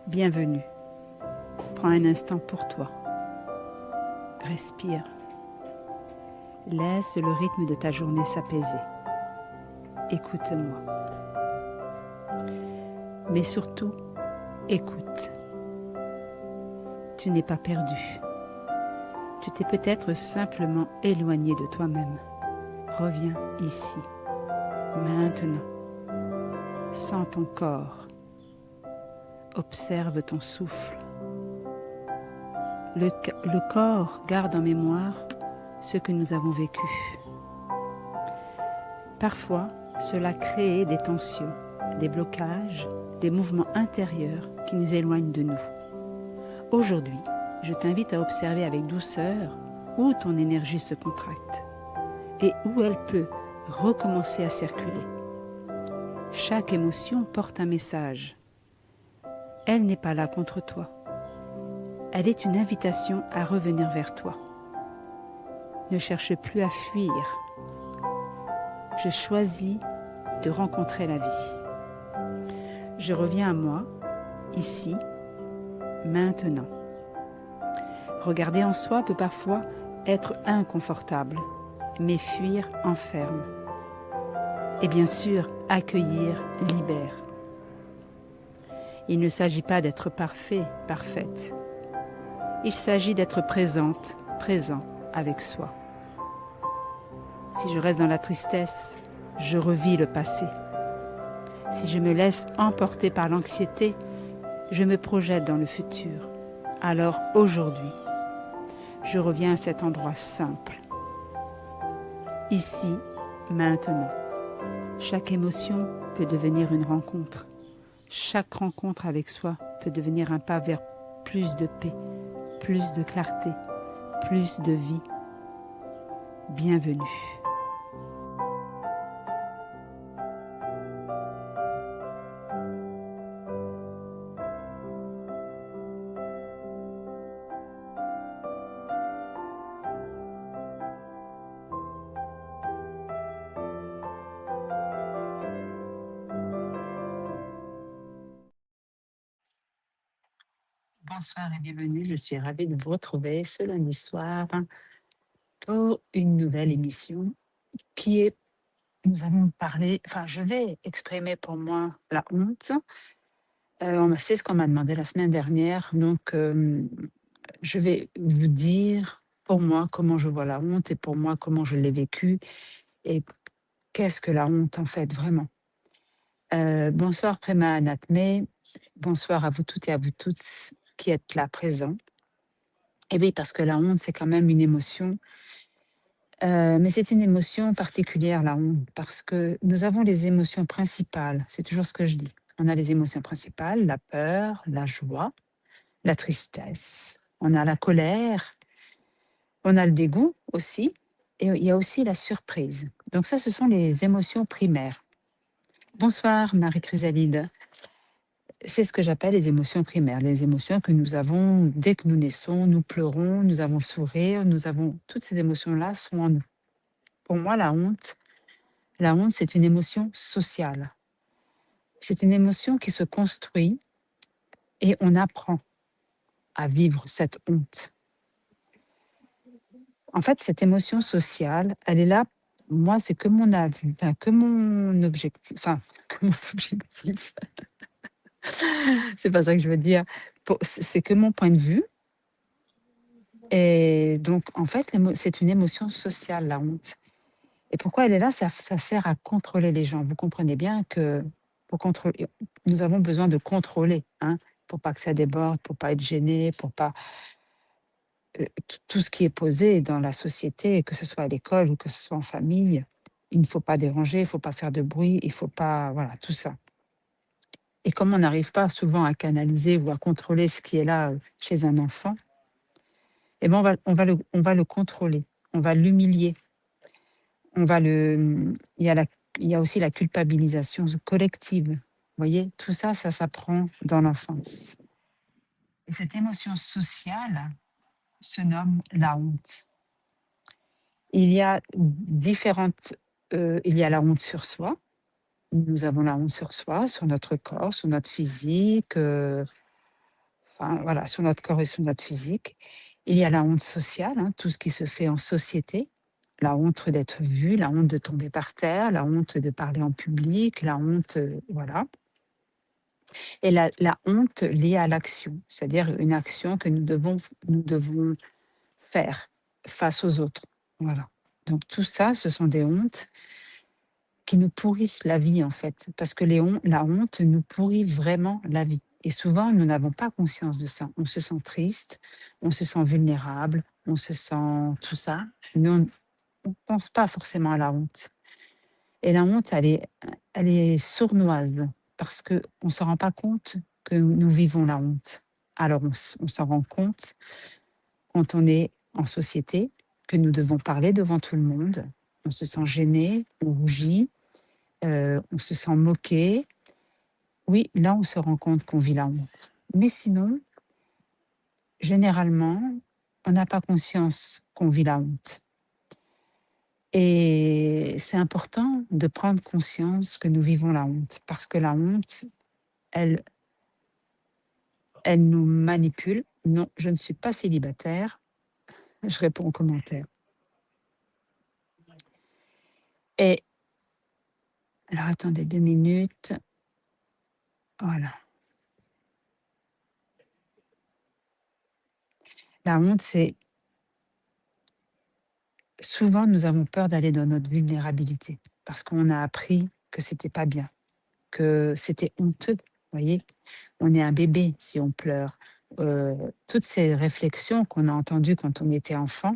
Bienvenue. Prends un instant pour toi. Respire. Laisse le rythme de ta journée s'apaiser. Écoute-moi. Mais surtout, écoute. Tu n'es pas perdu. Tu t'es peut-être simplement éloigné de toi-même. Reviens ici, maintenant. Sens ton corps. Observe ton souffle. Le corps garde en mémoire ce que nous avons vécu. Parfois, cela crée des tensions, des blocages, des mouvements intérieurs qui nous éloignent de nous. Aujourd'hui, je t'invite à observer avec douceur où ton énergie se contracte et où elle peut recommencer à circuler. Chaque émotion porte un message. Elle n'est pas là contre toi. Elle est une invitation à revenir vers toi. Ne cherche plus à fuir. Je choisis de rencontrer la vie. Je reviens à moi, ici, maintenant. Regarder en soi peut parfois être inconfortable, mais fuir enferme. Et bien sûr, accueillir libère. Il ne s'agit pas d'être parfait, parfaite. Il s'agit d'être présente, présent avec soi. Si je reste dans la tristesse, je revis le passé. Si je me laisse emporter par l'anxiété, je me projette dans le futur. Alors aujourd'hui, je reviens à cet endroit simple. Ici, maintenant. Chaque émotion peut devenir une rencontre. Chaque rencontre avec soi peut devenir un pas vers plus de paix, plus de clarté, plus de vie. Bienvenue. Bonsoir et bienvenue, je suis ravie de vous retrouver ce lundi soir pour une nouvelle émission qui est, nous allons parler, je vais exprimer pour moi la honte. C'est ce qu'on m'a demandé la semaine dernière, donc je vais vous dire pour moi comment je vois la honte et pour moi comment je l'ai vécue et qu'est-ce que la honte en fait vraiment. Bonsoir Préma Anatmé, bonsoir à vous toutes et à vous toutes qui êtes là présents. Et oui, parce que la honte, c'est quand même une émotion. Mais c'est une émotion particulière, la honte, parce que nous avons les émotions principales. C'est toujours ce que je dis. On a les émotions principales, la peur, la joie, la tristesse. On a la colère, on a le dégoût aussi, et il y a aussi la surprise. Donc ça, ce sont les émotions primaires. Bonsoir, Marie-Chrysalide. C'est ce que j'appelle les émotions primaires, les émotions que nous avons dès que nous naissons, nous pleurons, nous avons le sourire, nous avons toutes ces émotions-là sont en nous. Pour moi, la honte, c'est une émotion sociale. C'est une émotion qui se construit et on apprend à vivre cette honte. En fait, cette émotion sociale, elle est là. Moi, c'est que mon avis, que mon objectif, que mon objectif. C'est pas ça que je veux dire. C'est que mon point de vue. Et donc, en fait, c'est une émotion sociale, la honte. Et pourquoi elle est là? Ça sert à contrôler les gens. Vous comprenez bien que pour contrôler, nous avons besoin de contrôler, pour pas que ça déborde, pour pas être gêné, pour pas tout ce qui est posé dans la société, que ce soit à l'école ou que ce soit en famille. Il ne faut pas déranger, il ne faut pas faire de bruit, il ne faut pas, voilà, tout ça. Et comme on n'arrive pas souvent à canaliser ou à contrôler ce qui est là chez un enfant, eh ben on va le contrôler, on va l'humilier, il y a aussi la culpabilisation collective. Vous voyez, tout ça, ça s'apprend dans l'enfance. Et cette émotion sociale se nomme la honte. Il y a il y a la honte sur soi. Nous avons la honte sur soi, sur notre corps, sur notre physique, enfin voilà, sur notre corps et sur notre physique. Il y a la honte sociale, hein, tout ce qui se fait en société, la honte d'être vu, la honte de tomber par terre, la honte de parler en public, la honte, voilà. Et la honte liée à l'action, c'est-à-dire une action que nous devons faire face aux autres. Voilà. Donc tout ça, ce sont des hontes qui nous pourrissent la vie, en fait, parce que la honte nous pourrit vraiment la vie. Et souvent, nous n'avons pas conscience de ça. On se sent triste, on se sent vulnérable, on se sent tout ça, mais on ne pense pas forcément à la honte. Et la honte, elle est sournoise parce qu'on ne se rend pas compte que nous vivons la honte. Alors, on s'en rend compte quand on est en société, que nous devons parler devant tout le monde. On se sent gêné, on rougit, on se sent moqué. Oui, là, on se rend compte qu'on vit la honte. Mais sinon, généralement, on n'a pas conscience qu'on vit la honte. Et c'est important de prendre conscience que nous vivons la honte, parce que la honte, elle, elle nous manipule. Non, je ne suis pas célibataire. Je réponds aux commentaires. Et alors, attendez 2 minutes. Voilà. La honte, c'est souvent, nous avons peur d'aller dans notre vulnérabilité parce qu'on a appris que c'était pas bien, que c'était honteux. Vous voyez, on est un bébé si on pleure. Toutes ces réflexions qu'on a entendues quand on était enfant,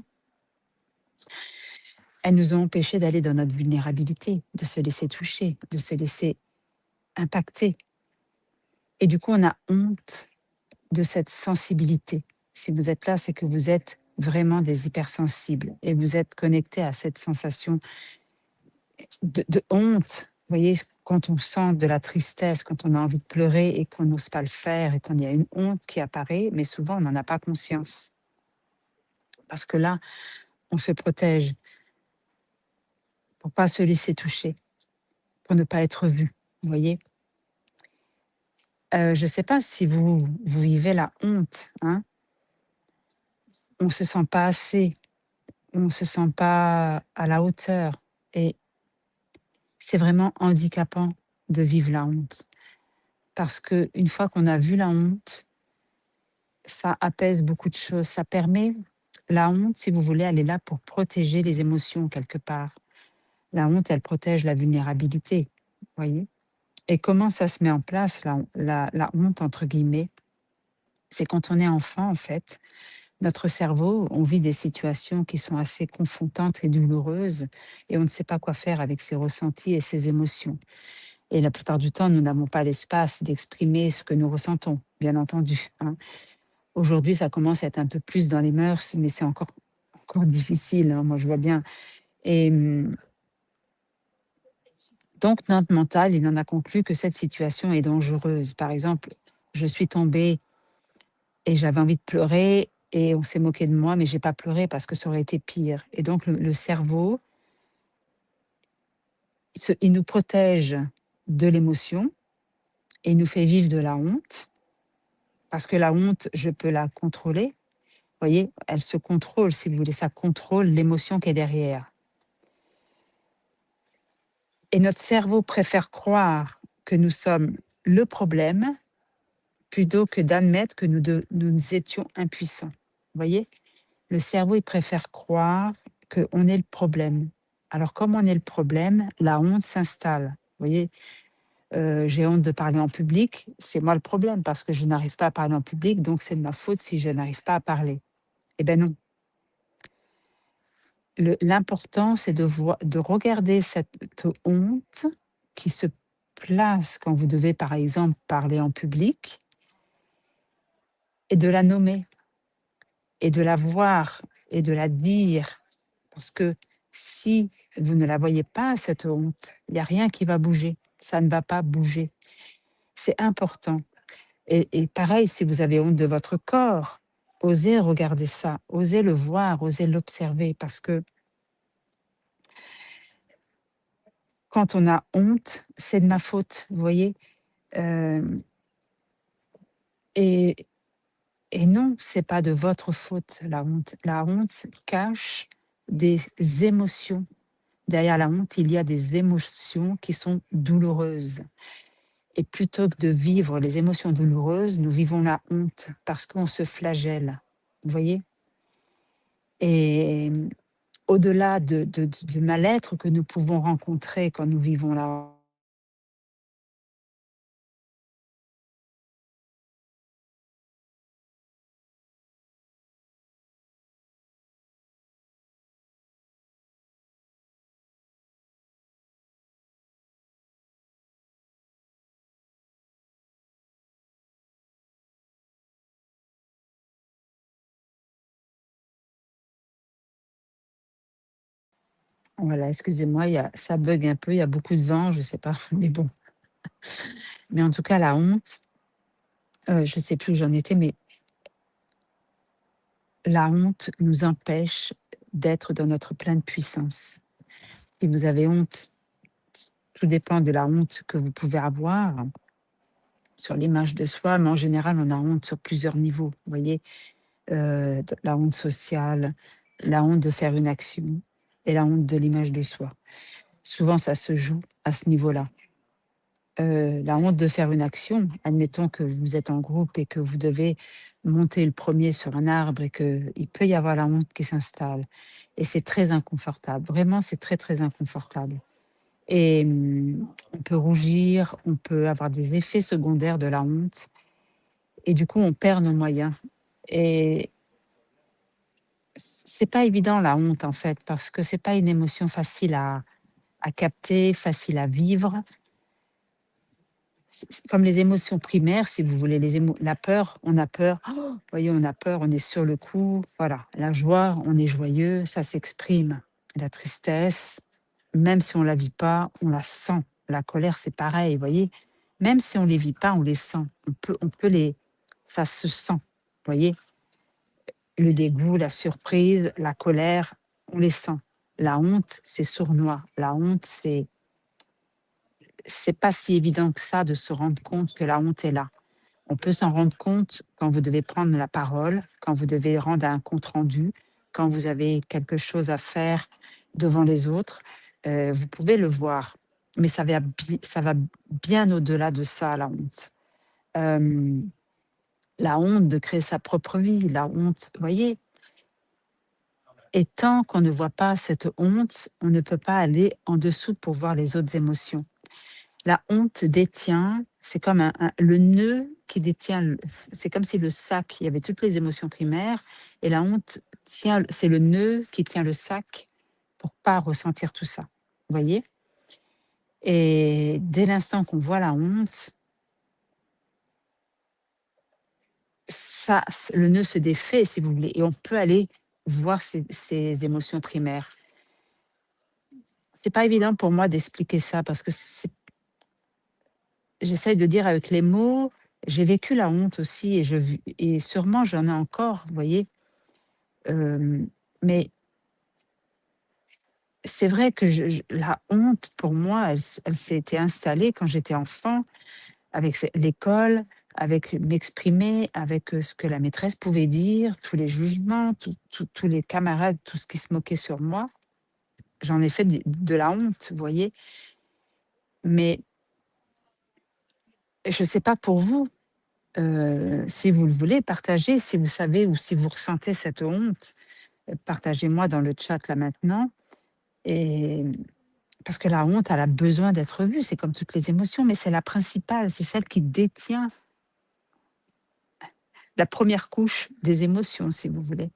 elles nous ont empêchés d'aller dans notre vulnérabilité, de se laisser toucher, de se laisser impacter. Et du coup, on a honte de cette sensibilité. Si vous êtes là, c'est que vous êtes vraiment des hypersensibles et vous êtes connectés à cette sensation de honte. Vous voyez, quand on sent de la tristesse, quand on a envie de pleurer et qu'on n'ose pas le faire et qu'on y a une honte qui apparaît, mais souvent on n'en a pas conscience. Parce que là, on se protège pour pas se laisser toucher, pour ne pas être vu. Vous voyez, je ne sais pas si vous vivez la honte. Hein. On ne se sent pas assez, on ne se sent pas à la hauteur. Et c'est vraiment handicapant de vivre la honte. Parce qu'une fois qu'on a vu la honte, ça apaise beaucoup de choses. Ça permet, la honte, si vous voulez, elle est là pour protéger les émotions quelque part. La honte, elle protège la vulnérabilité, vous voyez. Et comment ça se met en place, la honte, entre guillemets? C'est quand on est enfant, en fait, notre cerveau, on vit des situations qui sont assez confrontantes et douloureuses et on ne sait pas quoi faire avec ses ressentis et ses émotions. Et la plupart du temps, nous n'avons pas l'espace d'exprimer ce que nous ressentons, bien entendu. Hein. Aujourd'hui, ça commence à être un peu plus dans les mœurs, mais c'est encore difficile, hein, moi je vois bien. Et donc notre mental, il en a conclu que cette situation est dangereuse. Par exemple, je suis tombée et j'avais envie de pleurer et on s'est moqué de moi, mais j'ai pas pleuré parce que ça aurait été pire. Et donc le cerveau, il nous protège de l'émotion et il nous fait vivre de la honte, parce que la honte, je peux la contrôler. Vous voyez, elle se contrôle, si vous voulez, ça contrôle l'émotion qui est derrière. Et notre cerveau préfère croire que nous sommes le problème plutôt que d'admettre que nous étions impuissants. Vous voyez, le cerveau, il préfère croire qu'on est le problème. Alors, comme on est le problème, la honte s'installe. Vous voyez, j'ai honte de parler en public, c'est moi le problème parce que je n'arrive pas à parler en public, donc c'est de ma faute si je n'arrive pas à parler. Eh bien non. L'important, c'est de regarder cette honte qui se place quand vous devez, par exemple, parler en public et de la nommer et de la voir et de la dire. Parce que si vous ne la voyez pas, cette honte, il n'y a rien qui va bouger. Ça ne va pas bouger. C'est important. Et pareil, si vous avez honte de votre corps, osez regarder ça, osez le voir, osez l'observer, parce que quand on a honte, c'est de ma faute, vous voyez. Et Et non, c'est pas de votre faute, la honte. La honte cache des émotions. Derrière la honte, il y a des émotions qui sont douloureuses. Et plutôt que de vivre les émotions douloureuses, nous vivons la honte parce qu'on se flagelle. Vous voyez? Et au-delà du mal-être que nous pouvons rencontrer quand nous vivons la voilà, excusez-moi, ça bug un peu, il y a beaucoup de vent, je sais pas, mais bon. Mais en tout cas, la honte, je sais plus où j'en étais, mais la honte nous empêche d'être dans notre pleine puissance. Si vous avez honte, tout dépend de la honte que vous pouvez avoir sur l'image de soi, mais en général, on a honte sur plusieurs niveaux, vous voyez? La honte sociale, la honte de faire une action et la honte de l'image de soi. Souvent, ça se joue à ce niveau-là. La honte de faire une action, admettons que vous êtes en groupe et que vous devez monter le premier sur un arbre et qu'il peut y avoir la honte qui s'installe et c'est très inconfortable. Vraiment, c'est très, très inconfortable et on peut rougir, on peut avoir des effets secondaires de la honte et du coup, on perd nos moyens et c'est pas évident la honte, en fait, parce que c'est pas une émotion facile à capter, facile à vivre. C'est comme les émotions primaires, si vous voulez, la peur, on a peur. Oh, vous voyez, on a peur, on est sur le coup, voilà. La joie, on est joyeux, ça s'exprime. La tristesse, même si on la vit pas, on la sent. La colère, c'est pareil, vous voyez? Même si on les vit pas, on les sent. On peut les ça se sent, vous voyez? Le dégoût, la surprise, la colère, on les sent. La honte, c'est sournois. La honte, c'est pas si évident que ça de se rendre compte que la honte est là. On peut s'en rendre compte quand vous devez prendre la parole, quand vous devez rendre un compte rendu, quand vous avez quelque chose à faire devant les autres. Vous pouvez le voir, mais ça va bien au-delà de ça, la honte. Euh, la honte de créer sa propre vie, la honte, vous voyez. Et tant qu'on ne voit pas cette honte, on ne peut pas aller en dessous pour voir les autres émotions. La honte détient, c'est comme le nœud qui détient, c'est comme si le sac, il y avait toutes les émotions primaires, et la honte tient, c'est le nœud qui tient le sac pour pas ressentir tout ça. Vous voyez? Et dès l'instant qu'on voit la honte, ça, le nœud se défait, si vous voulez, et on peut aller voir ces émotions primaires. C'est pas évident pour moi d'expliquer ça parce que j'essaye de dire avec les mots, j'ai vécu la honte aussi et sûrement j'en ai encore, vous voyez? Hem, mais c'est vrai que la honte pour moi, elle s'est été installée quand j'étais enfant avec l'école, avec m'exprimer, avec, ce que la maîtresse pouvait dire, tous les jugements, tous les camarades, tout ce qui se moquait sur moi. J'en ai fait de la honte, vous voyez? Mais je ne sais pas pour vous. Si vous le voulez, partagez, si vous savez ou si vous ressentez cette honte, partagez-moi dans le chat là maintenant et parce que la honte, elle a besoin d'être vue, c'est comme toutes les émotions, mais c'est la principale, c'est celle qui détient la première couche des émotions, si vous voulez.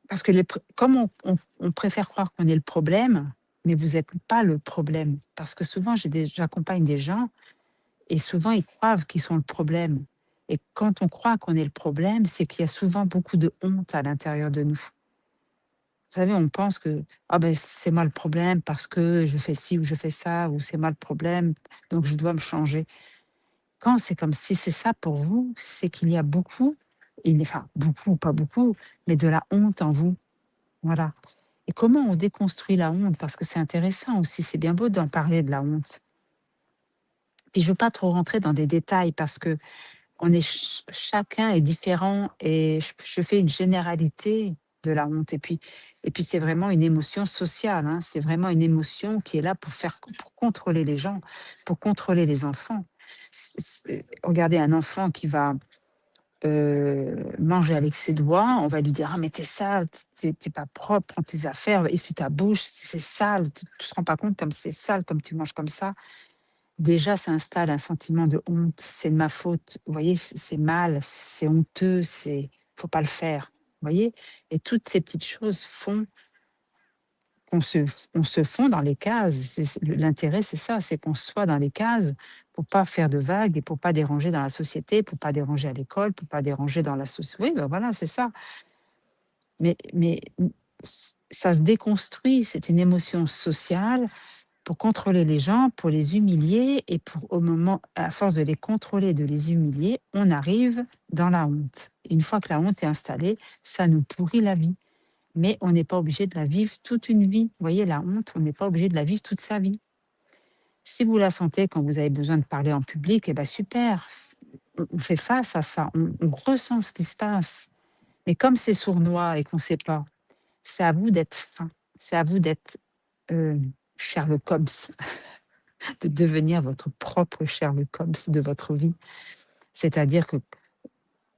Parce que comme on préfère croire qu'on est le problème, mais vous n'êtes pas le problème. Parce que souvent, j'accompagne des gens et souvent, ils croient qu'ils sont le problème. Et quand on croit qu'on est le problème, c'est qu'il y a souvent beaucoup de honte à l'intérieur de nous. Vous savez, on pense que ah ben, c'est moi le problème parce que je fais ci ou je fais ça, ou c'est moi le problème, donc je dois me changer. Quand c'est comme si c'est ça pour vous, c'est qu'il y a beaucoup, enfin beaucoup, pas beaucoup, mais de la honte en vous. Voilà. Et comment on déconstruit la honte? Parce que c'est intéressant aussi, c'est bien beau d'en parler de la honte. Puis je ne veux pas trop rentrer dans des détails parce que on est chacun est différent et je fais une généralité de la honte et puis c'est vraiment une émotion sociale, hein, c'est vraiment une émotion qui est là pour contrôler les gens, pour contrôler les enfants. Regardez un enfant qui va, manger avec ses doigts, on va lui dire: «Ah mais t'es sale, tu pas propre, prends tes affaires, essuie ta bouche, c'est sale, tu te rends pas compte comme c'est sale, comme tu manges comme ça». Déjà, ça installe un sentiment de honte, c'est de ma faute. Vous voyez, c'est mal, c'est honteux, c'est faut pas le faire. Vous voyez? Et toutes ces petites choses font qu'on se fond dans les cases. L'intérêt, c'est ça, c'est qu'on soit dans les cases pour pas faire de vagues et pour pas déranger dans la société, pour pas déranger à l'école, pour pas déranger dans la société. Oui, ben voilà, c'est ça. Mais ça se déconstruit, c'est une émotion sociale pour contrôler les gens, pour les humilier et pour au moment à force de les contrôler, de les humilier, on arrive dans la honte. Une fois que la honte est installée, ça nous pourrit la vie. Mais on n'est pas obligé de la vivre toute une vie. Vous voyez, la honte, on n'est pas obligé de la vivre toute sa vie. Si vous la sentez quand vous avez besoin de parler en public, eh ben super, on fait face à ça, on ressent ce qui se passe. Mais comme c'est sournois et qu'on ne sait pas, c'est à vous d'être fin, c'est à vous d'être Sherlock Holmes, de devenir votre propre Sherlock Holmes de votre vie. C'est-à-dire que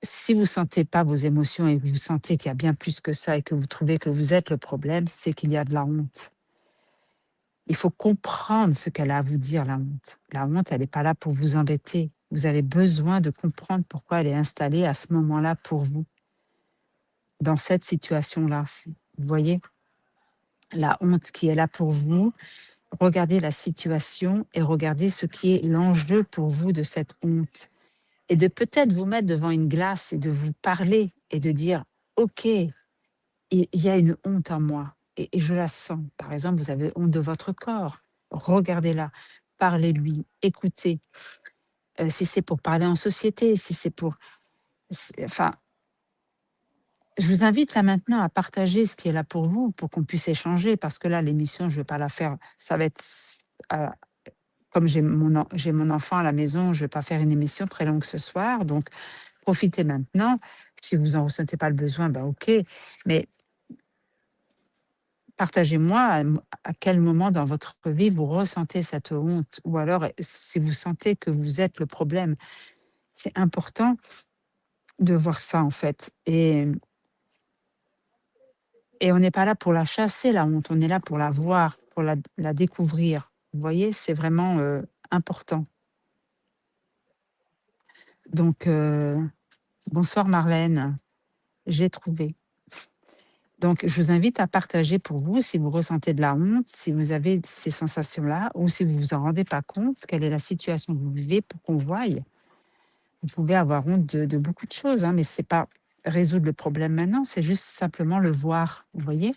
si vous sentez pas vos émotions et que vous sentez qu'il y a bien plus que ça et que vous trouvez que vous êtes le problème, c'est qu'il y a de la honte. Il faut comprendre ce qu'elle a à vous dire, la honte. La honte, elle n'est pas là pour vous embêter. Vous avez besoin de comprendre pourquoi elle est installée à ce moment-là pour vous, dans cette situation-là. Vous voyez, la honte qui est là pour vous, regardez la situation et regardez ce qui est l'enjeu pour vous de cette honte. Et de peut-être vous mettre devant une glace et de vous parler et de dire: «OK, il y a une honte en moi et je la sens». Par exemple, vous avez honte de votre corps, regardez-la, parlez-lui, écoutez. Si c'est pour parler en société, si c'est pour enfin, je vous invite là maintenant à partager ce qui est là pour vous, pour qu'on puisse échanger parce que là, l'émission, je ne vais pas la faire, ça va être heu, comme j'ai mon enfant à la maison, je ne vais pas faire une émission très longue ce soir, donc profitez maintenant. Si vous en ressentez pas le besoin, bah, OK, mais partagez-moi à quel moment dans votre vie vous ressentez cette honte ou alors, si vous sentez que vous êtes le problème. C'est important de voir ça, en fait et on n'est pas là pour la chasser, la honte, on est là pour la voir, pour la découvrir. Vous voyez? C'est vraiment, important. Donc bonsoir Marlène, j'ai trouvé. Donc, je vous invite à partager pour vous si vous ressentez de la honte, si vous avez ces sensations-là ou si vous vous en rendez pas compte, quelle est la situation que vous vivez pour qu'on voie. Vous pouvez avoir honte de beaucoup de choses, hein, mais c'est pas résoudre le problème maintenant, c'est juste simplement le voir, vous voyez?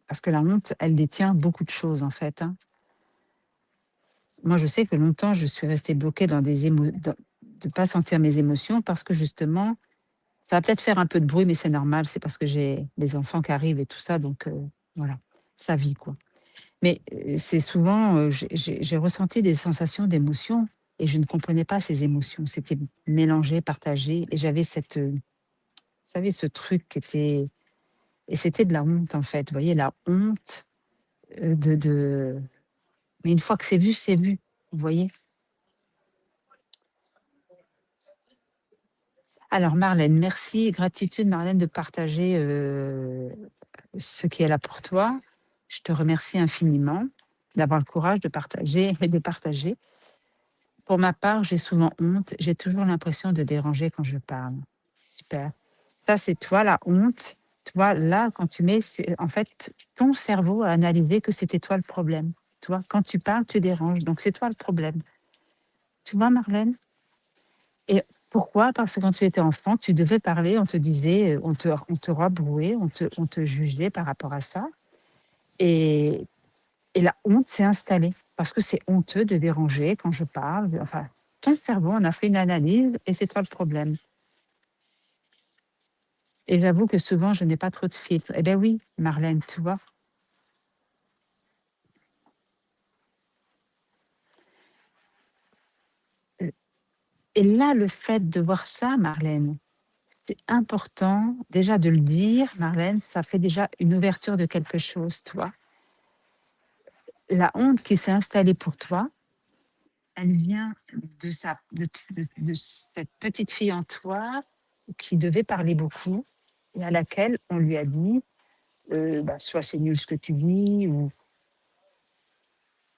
Parce que la honte, elle détient beaucoup de choses, en fait, hein. Moi, je sais que longtemps, je suis restée bloquée dans des de pas sentir mes émotions parce que justement, ça va peut-être faire un peu de bruit, mais c'est normal, c'est parce que j'ai les enfants qui arrivent et tout ça, donc voilà, ça vit, quoi. Mais c'est souvent, j'ai ressenti des sensations d'émotions et je ne comprenais pas ces émotions. C'était mélangé, partagé et j'avais vous savez, ce truc qui était et c'était de la honte, en fait. Vous voyez, la honte, de mais une fois que c'est vu, vous voyez? Alors Marlène, merci, gratitude Marlène de partager, ce qui est là pour toi. Je te remercie infiniment d'avoir le courage de partager et de partager. Pour ma part, j'ai souvent honte, j'ai toujours l'impression de déranger quand je parle. Super. Ça, c'est toi la honte. Toi, là, quand tu mets, en fait, ton cerveau a analysé que c'était toi le problème. Toi, quand tu parles, tu déranges, donc c'est toi le problème. Tu vois, Marlène? Et pourquoi? Parce que quand tu étais enfant, tu devais parler, on te disait, on te rabrouait, on te jugeait par rapport à ça. Et, et la honte s'est installée parce que c'est honteux de déranger quand je parle. Enfin, ton cerveau en a fait une analyse et c'est toi le problème. Et j'avoue que souvent, je n'ai pas trop de filtres. Eh bien oui, Marlène, tu vois. Et là, le fait de voir ça, Marlène, c'est important déjà de le dire, Marlène, ça fait déjà une ouverture de quelque chose, toi. La honte qui s'est installée pour toi, elle vient de cette petite fille en toi qui devait parler beaucoup et à laquelle on lui a dit soit c'est nul ce que tu dis, ou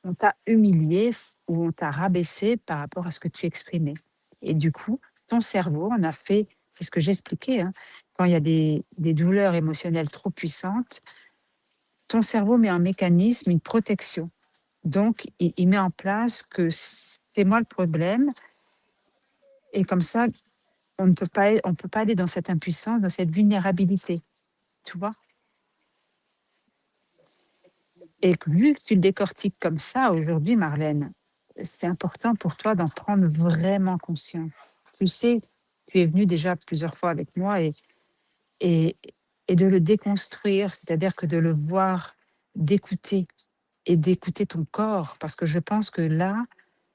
on t'a humilié, ou on t'a rabaissé par rapport à ce que tu exprimais. Et du coup, ton cerveau en a fait, c'est ce que j'expliquais, hein, quand il y a des douleurs émotionnelles trop puissantes, ton cerveau met un mécanisme, une protection. Donc, il met en place que c'est moi le problème, et comme ça, on peut pas aller dans cette impuissance, dans cette vulnérabilité, tu vois. Et vu que tu le décortiques comme ça aujourd'hui, Marlène, c'est important pour toi d'en prendre vraiment conscience. Tu sais, tu es venue déjà plusieurs fois avec moi et, et de le déconstruire, c'est-à-dire que de le voir, d'écouter et d'écouter ton corps, parce que je pense que là,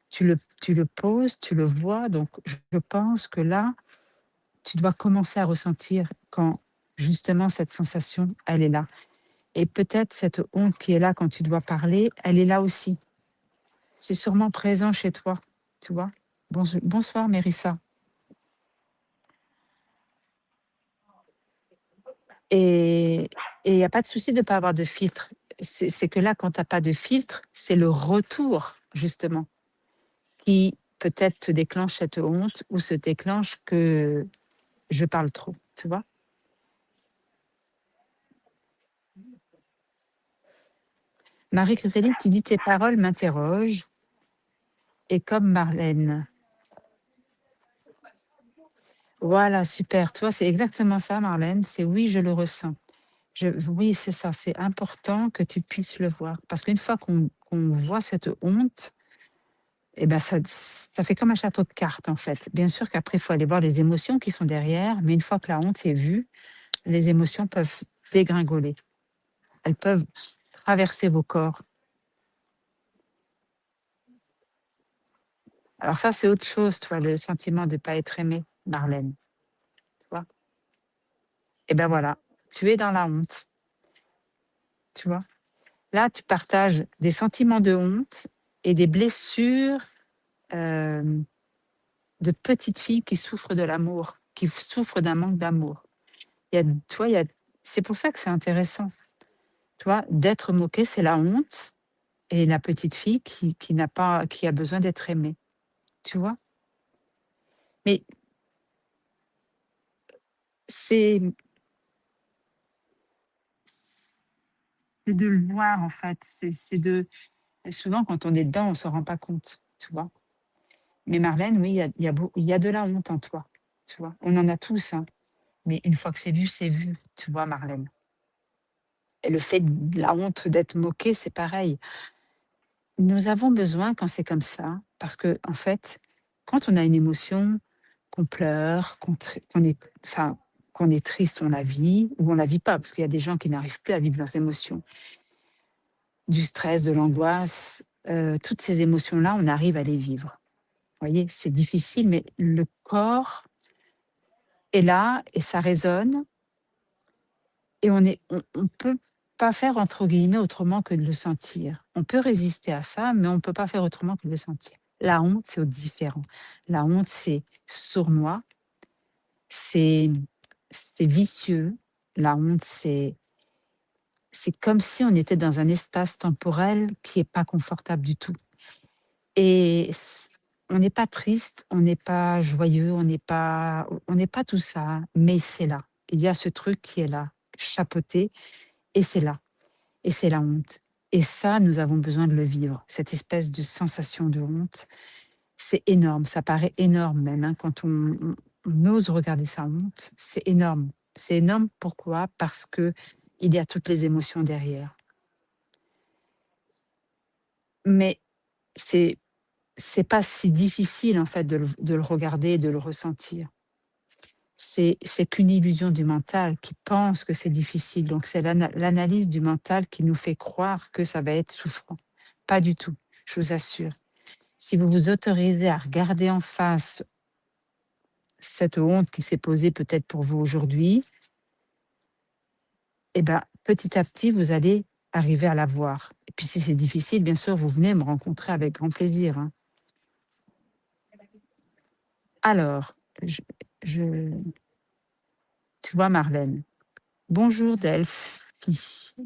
tu le poses, tu le vois, donc je pense que là, tu dois commencer à ressentir quand justement cette sensation, elle est là. Et peut-être cette honte qui est là quand tu dois parler, elle est là aussi. C'est sûrement présent chez toi, tu vois. Bonsoir, Mérissa. Et il n'y a pas de souci de ne pas avoir de filtre. C'est que là, quand tu n'as pas de filtre, c'est le retour, justement, qui peut-être te déclenche cette honte ou se déclenche que je parle trop, tu vois. Marie-Chrysaline, tu dis tes paroles m'interrogent. Et comme Marlène. Voilà, super. Toi, c'est exactement ça, Marlène. C'est oui, je le ressens. Oui, c'est ça. C'est important que tu puisses le voir. Parce qu'une fois qu'on voit cette honte, eh ben ça fait comme un château de cartes, en fait. Bien sûr qu'après, il faut aller voir les émotions qui sont derrière. Mais une fois que la honte est vue, les émotions peuvent dégringoler. Elles peuvent traverser vos corps. Alors ça, c'est autre chose, toi, le sentiment de ne pas être aimé, Marlène. Tu vois. Et ben voilà, tu es dans la honte. Tu vois. Là, tu partages des sentiments de honte et des blessures euh, de petites filles qui souffrent de l'amour, qui souffrent d'un manque d'amour. Il y a, toi, il y a, c'est pour ça que c'est intéressant. Toi, d'être moqué, c'est la honte et la petite fille qui n'a pas, qui a besoin d'être aimée. Tu vois. Mais c'est c'est de le voir en fait. C'est de souvent quand on est dedans, on se rend pas compte. Tu vois. Mais Marlène, oui, il y a de la honte en toi. Tu vois. On en a tous, hein. Mais une fois que c'est vu, tu vois, Marlène. Et le fait de la honte d'être moquée, c'est pareil. Nous avons besoin, quand c'est comme ça, parce que, en fait, quand on a une émotion, qu'on pleure, enfin, qu'on est triste, on la vit, ou on la vit pas, parce qu'il y a des gens qui n'arrivent plus à vivre leurs émotions, du stress, de l'angoisse, toutes ces émotions-là, on arrive à les vivre. Vous voyez, c'est difficile, mais le corps est là et ça résonne. Et on peut pas faire entre guillemets autrement que de le sentir. On peut résister à ça, mais on peut pas faire autrement que de le sentir. La honte, c'est différent. La honte, c'est sournois, c'est c'est vicieux. La honte, c'est comme si on était dans un espace temporel qui est pas confortable du tout. Et on n'est pas triste, on n'est pas joyeux, on n'est pas tout ça, mais c'est là. Il y a ce truc qui est là, chapeauté, et c'est là. Et c'est la honte. Et ça, nous avons besoin de le vivre. Cette espèce de sensation de honte, c'est énorme. Ça paraît énorme même, hein, quand on ose regarder sa honte. C'est énorme. C'est énorme pourquoi? Parce que il y a toutes les émotions derrière. Mais c'est c'est pas si difficile en fait de le regarder, de le ressentir. C'est qu'une illusion du mental qui pense que c'est difficile. Donc c'est l'analyse du mental qui nous fait croire que ça va être souffrant. Pas du tout, je vous assure. Si vous vous autorisez à regarder en face cette honte qui s'est posée peut-être pour vous aujourd'hui, eh ben, petit à petit, vous allez arriver à la voir. Et puis si c'est difficile, bien sûr, vous venez me rencontrer avec grand plaisir, hein. Alors, je je tu vois Marlène? Bonjour Delphi.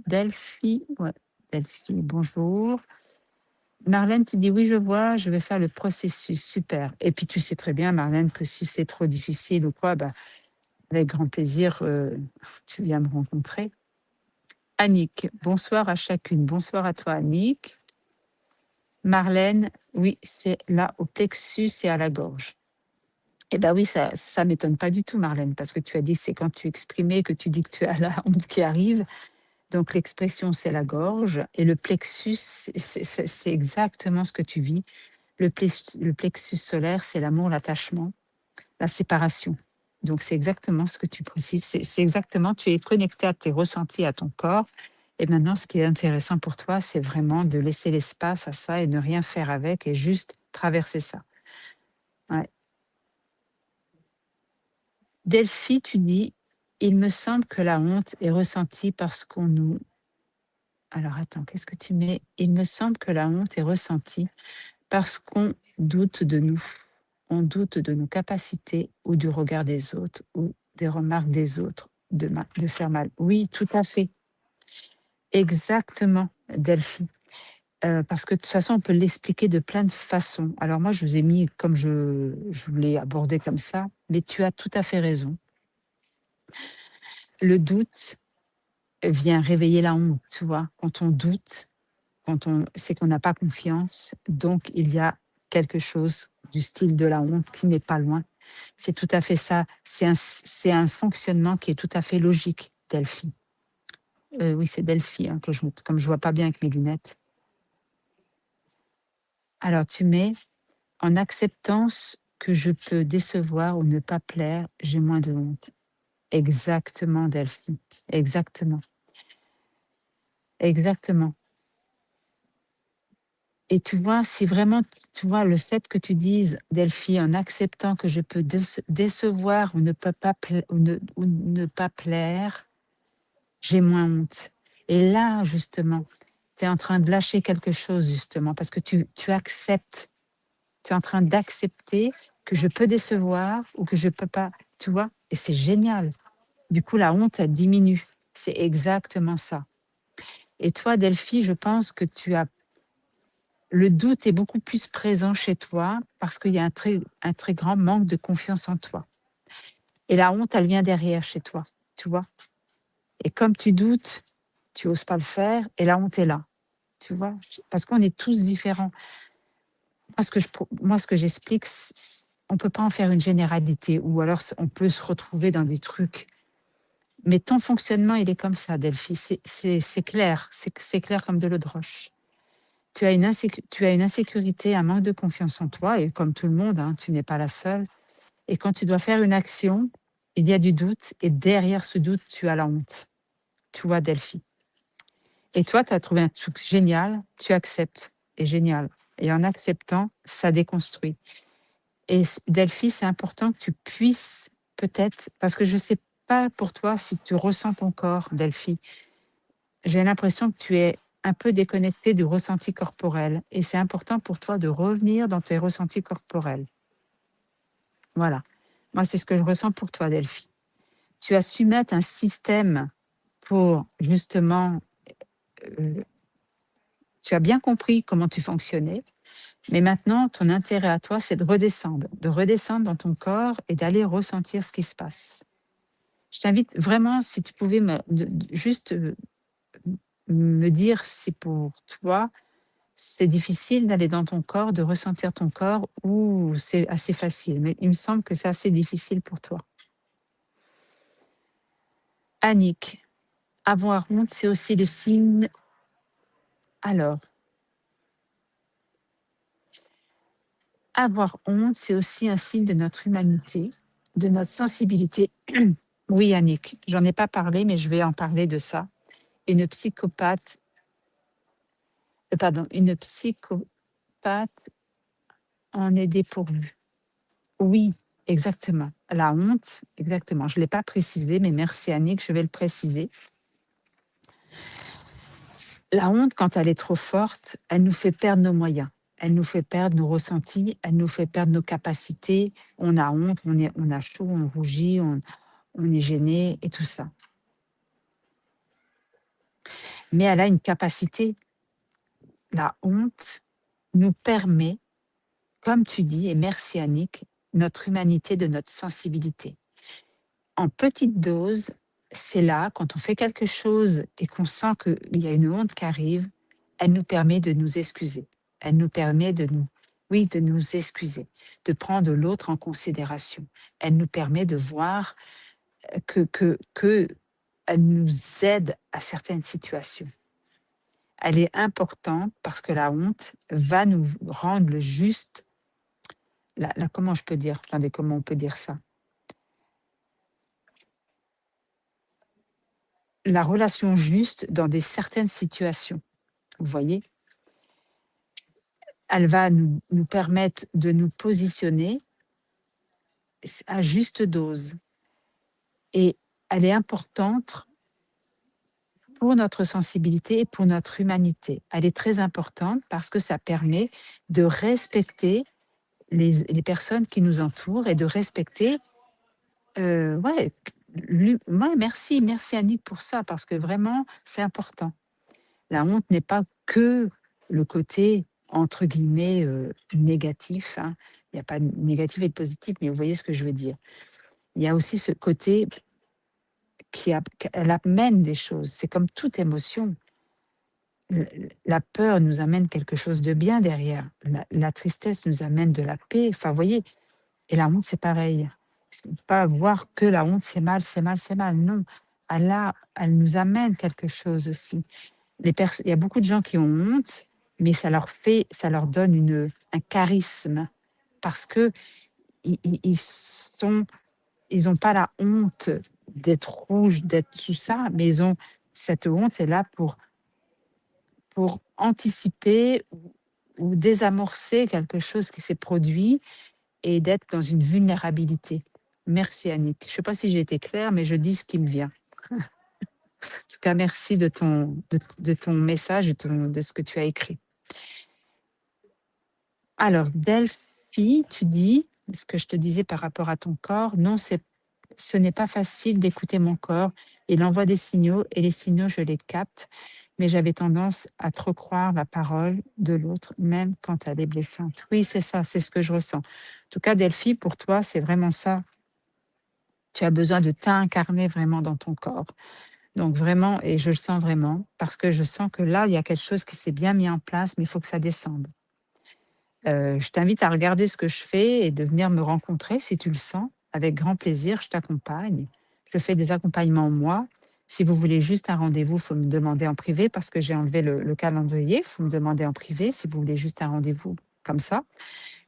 Delphi, ouais, Delphi, bonjour. Marlène, tu dis: «Oui, je vois, je vais faire le processus». Super. Et puis tu sais très bien Marlène que si c'est trop difficile ou quoi, bah, avec grand plaisir, tu viens me rencontrer. Annick, bonsoir à chacune. Bonsoir à toi Annick. Marlène, oui, c'est là au plexus et à la gorge. Eh ben oui, ça m'étonne pas du tout Marlène, parce que tu as dit c'est quand tu exprimais que tu dis que tu as la honte qui arrive. Donc l'expression, c'est la gorge et le plexus, c'est exactement ce que tu vis. Le plexus solaire, c'est l'amour, l'attachement, la séparation. Donc c'est exactement ce que tu précises. C'est exactement, tu es connecté à tes ressentis, à ton corps. Et maintenant, ce qui est intéressant pour toi, c'est vraiment de laisser l'espace à ça et ne rien faire avec et juste traverser ça. Ouais. Delphi, tu dis, il me semble que la honte est ressentie parce qu'on nous... Alors attends, qu'est-ce que tu mets? Il me semble que la honte est ressentie parce qu'on doute de nous. On doute de nos capacités ou du regard des autres ou des remarques des autres de faire mal. Oui, tout à fait. Exactement, Delphi. Parce que de toute façon, on peut l'expliquer de plein de façons. Alors moi, je vous ai mis comme je voulais aborder comme ça, mais tu as tout à fait raison. Le doute vient réveiller la honte, tu vois. Quand on doute, c'est qu'on n'a pas confiance, donc il y a quelque chose du style de la honte qui n'est pas loin. C'est tout à fait ça. C'est un fonctionnement qui est tout à fait logique, Delphi. Oui, c'est Delphi, hein, comme je vois pas bien avec mes lunettes. Alors tu mets: «En acceptant que je peux décevoir ou ne pas plaire, j'ai moins de honte». Exactement, Delphi. Exactement, exactement. Et tu vois, si vraiment, tu vois, le fait que tu dises, Delphi, en acceptant que je peux décevoir ou ne, peut pas ou ne pas plaire, j'ai moins honte. Et là, justement, tu es en train de lâcher quelque chose, justement, parce que tu acceptes, tu es en train d'accepter que je peux décevoir ou que je peux pas, tu vois, et c'est génial. Du coup, la honte, elle diminue. C'est exactement ça. Et toi, Delphi, je pense que le doute est beaucoup plus présent chez toi parce qu'il y a un très grand manque de confiance en toi. Et la honte, elle vient derrière chez toi, tu vois. Et comme tu doutes, tu oses pas le faire et la honte est là, tu vois. Parce qu'on est tous différents. Moi, ce que j'explique, on peut pas en faire une généralité ou alors on peut se retrouver dans des trucs. Mais ton fonctionnement, il est comme ça, Delphi. C'est clair, c'est clair comme de l'eau de roche. Tu as une insécurité, un manque de confiance en toi et comme tout le monde, hein, tu n'es pas la seule. Et quand tu dois faire une action, il y a du doute et derrière ce doute, tu as la honte. Tu vois, Delphi. Et toi, tu as trouvé un truc génial, tu acceptes. Et génial. Et en acceptant, ça déconstruit. Et Delphi, c'est important que tu puisses peut-être, parce que je ne sais pas pour toi si tu ressens ton corps, Delphi. J'ai l'impression que tu es un peu déconnecté du ressenti corporel et c'est important pour toi de revenir dans tes ressentis corporels. Voilà. Moi, c'est ce que je ressens pour toi, Delphi. Tu as su mettre un système pour justement, euh, tu as bien compris comment tu fonctionnais, mais maintenant, ton intérêt à toi, c'est de redescendre dans ton corps et d'aller ressentir ce qui se passe. Je t'invite vraiment, si tu pouvais juste me dire si pour toi, c'est difficile d'aller dans ton corps, de ressentir ton corps ou c'est assez facile? Mais il me semble que c'est assez difficile pour toi. Annick, avoir honte, c'est aussi le signe alors, avoir honte, c'est aussi un signe de notre humanité, de notre sensibilité. Oui, Annick, j'en ai pas parlé, mais je vais en parler de ça. Une psychopathe, une psychopathe en est dépourvue. Oui, exactement. La honte, exactement. Je ne l'ai pas précisé, mais merci Annick, je vais le préciser. La honte, quand elle est trop forte, elle nous fait perdre nos moyens. Elle nous fait perdre nos ressentis, elle nous fait perdre nos capacités. On a honte, on a chaud, on rougit, on est gêné et tout ça. Mais elle a une capacité. La honte nous permet, comme tu dis, et merci Annick, notre humanité de notre sensibilité. En petite dose, c'est là, quand on fait quelque chose et qu'on sent qu'il y a une honte qui arrive, elle nous permet de nous excuser. Elle nous permet de nous, oui, de nous excuser, de prendre l'autre en considération. Elle nous permet de voir que elle nous aide à certaines situations. Elle est importante parce que la honte va nous rendre le juste. Comment je peux dire? Attendez, comment on peut dire ça? La relation juste dans certaines situations. Vous voyez? Elle va nous permettre de nous positionner à juste dose. Et elle est importante pour notre sensibilité et pour notre humanité. Elle est très importante parce que ça permet de respecter les personnes qui nous entourent et de respecter, ouais, ouais, merci Annick pour ça, parce que vraiment, c'est important. La honte n'est pas que le côté, entre guillemets, négatif, hein. Il n'y a pas de négatif et de positif, mais vous voyez ce que je veux dire. Il y a aussi ce côté elle amène des choses. C'est comme toute émotion. La peur nous amène quelque chose de bien derrière. La tristesse nous amène de la paix. Enfin, vous voyez, et la honte, c'est pareil. Pas voir que la honte, c'est mal, c'est mal, c'est mal. Non, elle nous amène quelque chose aussi. Il y a beaucoup de gens qui ont honte, mais ça leur donne un charisme parce que ils ont pas la honte d'être rouge, d'être tout ça, mais cette honte est là pour anticiper ou désamorcer quelque chose qui s'est produit et d'être dans une vulnérabilité. Merci Annick. Je ne sais pas si j'ai été claire, mais je dis ce qui me vient. En tout cas, merci de ton message et de ce que tu as écrit. Alors, Delphi, tu dis, ce que je te disais par rapport à ton corps, non, ce n'est pas facile d'écouter mon corps. Il envoie des signaux et les signaux, je les capte, mais j'avais tendance à trop croire la parole de l'autre, même quand elle est blessante. Oui, c'est ça, c'est ce que je ressens. En tout cas, Delphi, pour toi, c'est vraiment ça. Tu as besoin de t'incarner vraiment dans ton corps. Donc vraiment, et je le sens vraiment, parce que je sens que là, il y a quelque chose qui s'est bien mis en place, mais il faut que ça descende. Je t'invite à regarder ce que je fais et de venir me rencontrer si tu le sens. Avec grand plaisir, je t'accompagne. Je fais des accompagnements moi. Si vous voulez juste un rendez-vous, il faut me demander en privé parce que j'ai enlevé le calendrier. Il faut me demander en privé si vous voulez juste un rendez-vous comme ça.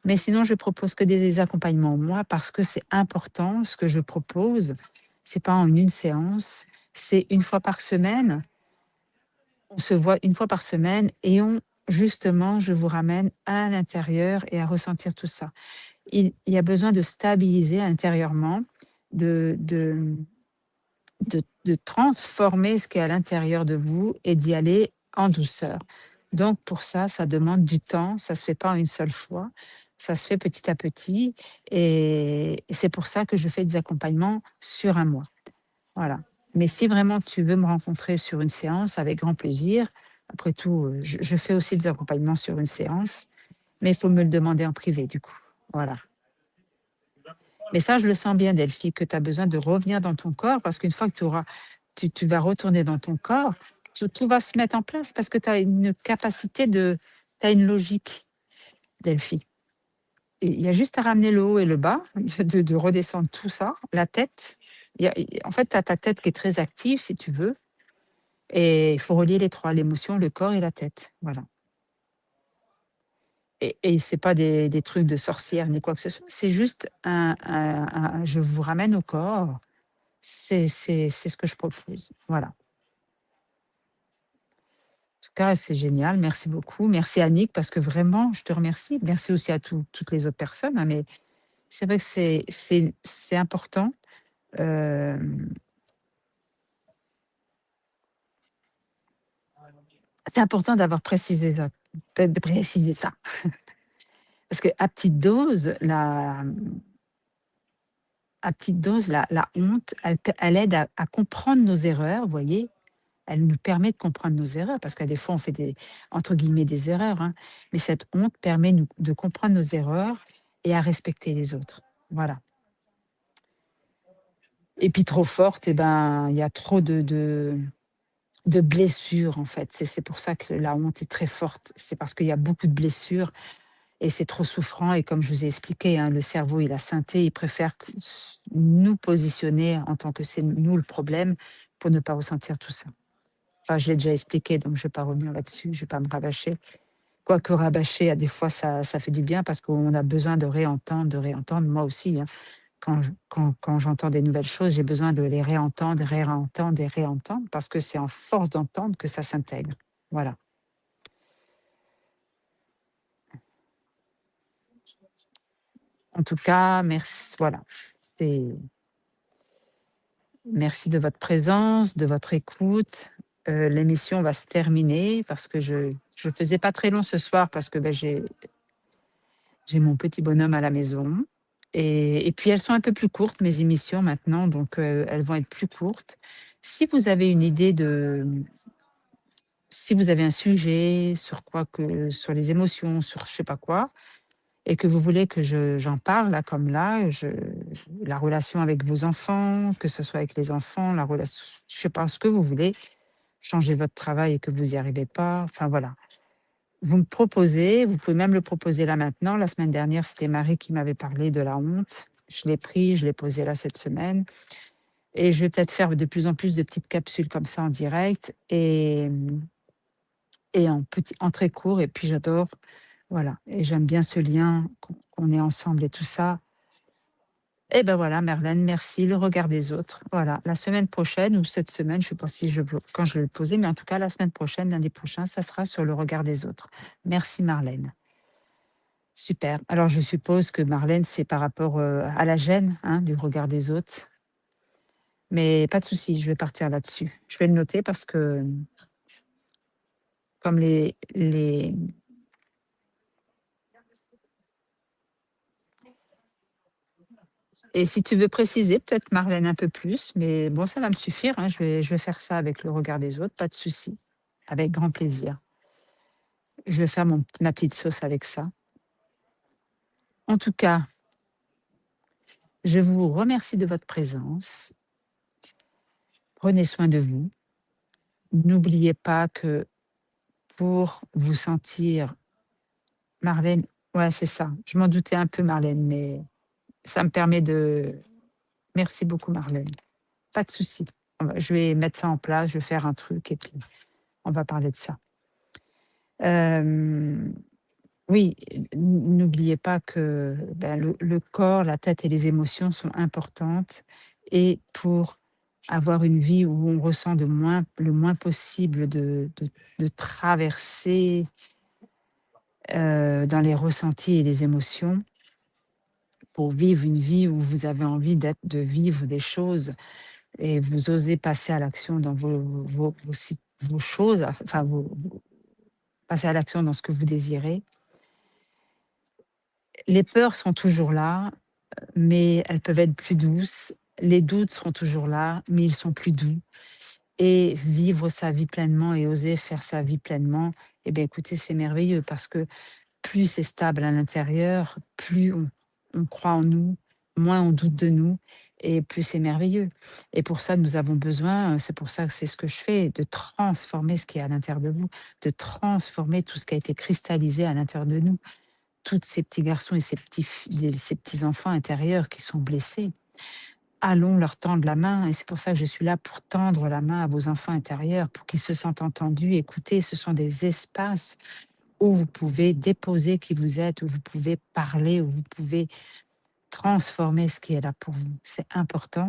Mais sinon, je propose que des accompagnements moi parce que c'est important. Ce que je propose, c'est pas en une séance, c'est une fois par semaine. On se voit une fois par semaine et justement, je vous ramène à l'intérieur et à ressentir tout ça. Il y a besoin de stabiliser intérieurement, de, de transformer ce qui est à l'intérieur de vous et d'y aller en douceur. Donc, pour ça, ça demande du temps, ça ne se fait pas en une seule fois, ça se fait petit à petit. Et c'est pour ça que je fais des accompagnements sur un mois. Voilà. Mais si vraiment tu veux me rencontrer sur une séance, avec grand plaisir. Après tout, je fais aussi des accompagnements sur une séance, mais il faut me le demander en privé, du coup. Voilà. Mais ça, je le sens bien, Delphi, que tu as besoin de revenir dans ton corps, parce qu'une fois que tu vas retourner dans ton corps, tout va se mettre en place, parce que tu as une capacité tu as une logique, Delphi. Et il y a juste à ramener le haut et le bas, de redescendre tout ça, la tête. En fait, tu as ta tête qui est très active, si tu veux, et il faut relier les trois, l'émotion, le corps et la tête. Voilà. Et ce n'est pas des trucs de sorcière ni quoi que ce soit, c'est juste je vous ramène au corps. C'est ce que je propose. Voilà. En tout cas, c'est génial. Merci beaucoup. Merci Annick, parce que vraiment, je te remercie. Merci aussi à toutes les autres personnes, hein, mais c'est vrai que c'est important. C'est important d'avoir précisé ça, de préciser ça. Parce qu'à petite dose, à petite dose, la honte, elle aide à comprendre nos erreurs, vous voyez? Elle nous permet de comprendre nos erreurs, parce que des fois, on fait des, entre guillemets, des erreurs, hein. Mais cette honte permet de comprendre nos erreurs et à respecter les autres. Voilà. Et puis trop forte, eh ben, il y a trop de blessures, en fait. C'est pour ça que la honte est très forte. C'est parce qu'il y a beaucoup de blessures et c'est trop souffrant. Et comme je vous ai expliqué, hein, le cerveau, il a synthé, il préfère nous positionner en tant que c'est nous le problème pour ne pas ressentir tout ça. Enfin, je l'ai déjà expliqué, donc je ne vais pas revenir là-dessus, je ne vais pas me rabâcher. Quoique rabâcher, à des fois, ça fait du bien parce qu'on a besoin de réentendre, de réentendre. Moi aussi, hein, quand j'entends des nouvelles choses, j'ai besoin de les réentendre, réentendre et réentendre parce que c'est en force d'entendre que ça s'intègre. Voilà. En tout cas, merci. Voilà. C'est Merci de votre présence, de votre écoute. L'émission va se terminer parce que je faisais pas très long ce soir parce que, bah, j'ai mon petit bonhomme à la maison et puis elles sont un peu plus courtes mes émissions maintenant donc elles vont être plus courtes. Si vous avez une idée de si vous avez un sujet sur quoi que sur les émotions, sur je sais pas quoi et que vous voulez que j'en parle là comme là, la relation avec vos enfants, que ce soit avec les enfants, la relation je sais pas, ce que vous voulez, changer votre travail et que vous y arrivez pas, enfin voilà. Vous me proposez, vous pouvez même le proposer là maintenant. La semaine dernière, c'était Marie qui m'avait parlé de la honte. Je l'ai pris, je l'ai posé là cette semaine et je vais peut-être faire de plus en plus de petites capsules comme ça en direct et en très court et puis j'adore, voilà et j'aime bien ce lien qu'on est ensemble et tout ça. Et ben voilà, Merlène, merci. Le regard des autres. Voilà, la semaine prochaine ou cette semaine, je ne sais pas si quand je vais le poser, mais en tout cas, la semaine prochaine, lundi prochain, ça sera sur le regard des autres. Merci, Marlène. Super. Alors, je suppose que Marlène, c'est par rapport à la gêne hein, du regard des autres. Mais pas de souci, je vais partir là-dessus. Je vais le noter parce que, comme les... Et si tu veux préciser, peut-être Marlène un peu plus, mais bon, ça va me suffire. Hein, je vais faire ça avec le regard des autres, pas de souci. Avec grand plaisir. Je vais faire ma petite sauce avec ça. En tout cas, je vous remercie de votre présence. Prenez soin de vous. N'oubliez pas que pour vous sentir Marlène, ouais, c'est ça. Je m'en doutais un peu, Marlène, mais ça me permet de merci beaucoup, Marlène. Pas de souci. Je vais mettre ça en place, je vais faire un truc et puis on va parler de ça. Hem, oui, n'oubliez pas que, ben, le corps, la tête et les émotions sont importantes et pour avoir une vie où on ressent le moins possible de traverser, dans les ressentis et les émotions, pour vivre une vie où vous avez envie de vivre des choses et vous osez passer à l'action dans vos choses, enfin, passer à l'action dans ce que vous désirez. Les peurs sont toujours là, mais elles peuvent être plus douces. Les doutes seront toujours là, mais ils sont plus doux. Et vivre sa vie pleinement et oser faire sa vie pleinement, eh bien, écoutez, c'est merveilleux parce que plus c'est stable à l'intérieur, plus on croit en nous, moins on doute de nous et plus c'est merveilleux. Et pour ça, nous avons besoin, c'est pour ça que c'est ce que je fais, de transformer ce qui est à l'intérieur de vous, de transformer tout ce qui a été cristallisé à l'intérieur de nous. Tous ces petits garçons et ces petits enfants intérieurs qui sont blessés. Allons leur tendre la main et c'est pour ça que je suis là pour tendre la main à vos enfants intérieurs, pour qu'ils se sentent entendus, écoutés. Ce sont des espaces où vous pouvez déposer qui vous êtes, où vous pouvez parler, où vous pouvez transformer ce qui est là pour vous. C'est important.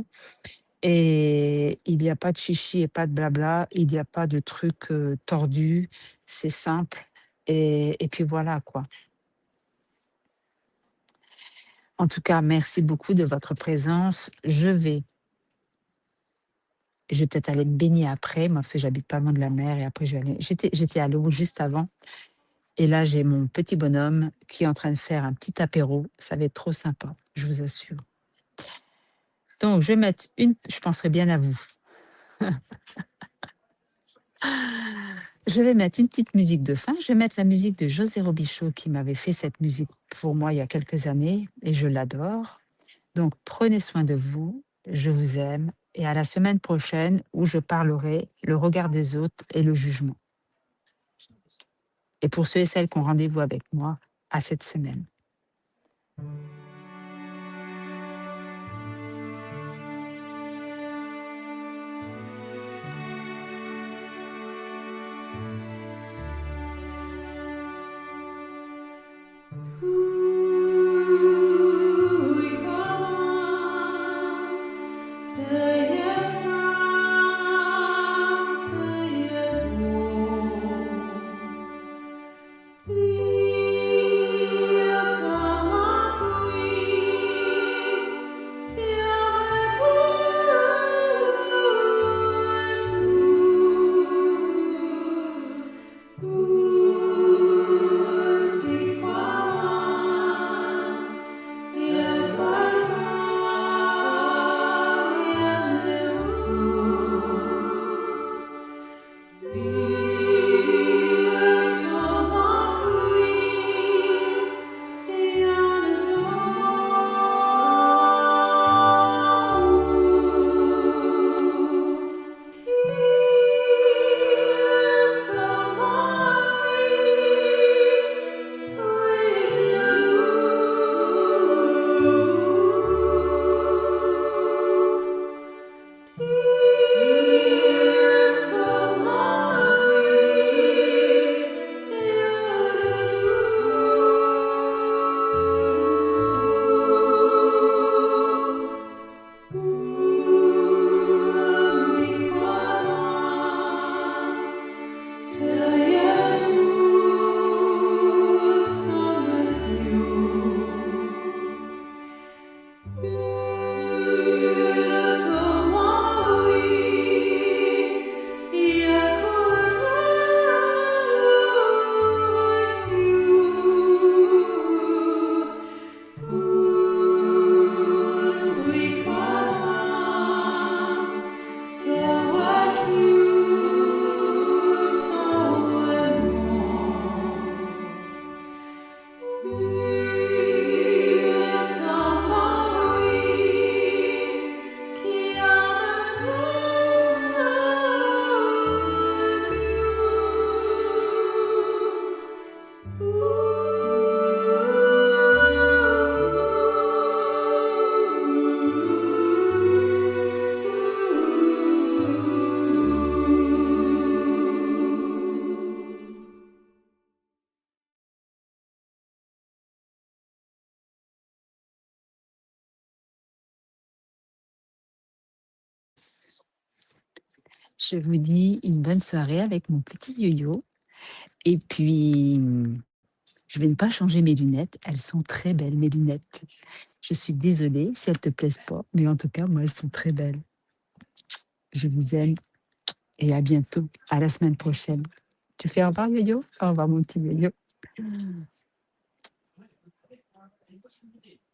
Et il n'y a pas de chichi et pas de blabla, il n'y a pas de trucs tordus, c'est simple. Et puis voilà quoi. En tout cas, merci beaucoup de votre présence. Je vais peut-être aller me baigner après, moi, parce que j'habite pas loin de la mer. Et après, j'étais à l'eau juste avant. Et là, j'ai mon petit bonhomme qui est en train de faire un petit apéro. Ça va être trop sympa, je vous assure. Donc, je penserai bien à vous. Je vais mettre une petite musique de fin. Je vais mettre la musique de José Robichaud qui m'avait fait cette musique pour moi il y a quelques années et je l'adore. Donc, prenez soin de vous. Je vous aime et à la semaine prochaine où je parlerai le regard des autres et le jugement. Et pour ceux et celles qui ont rendez-vous avec moi, à cette semaine. Je vous dis une bonne soirée avec mon petit yo-yo. Et puis, je vais ne pas changer mes lunettes. Elles sont très belles, mes lunettes. Je suis désolée si elles te plaisent pas, mais en tout cas, moi, elles sont très belles. Je vous aime et à bientôt. À la semaine prochaine. Tu fais au revoir, yo-yo? Au revoir, mon petit yo-yo.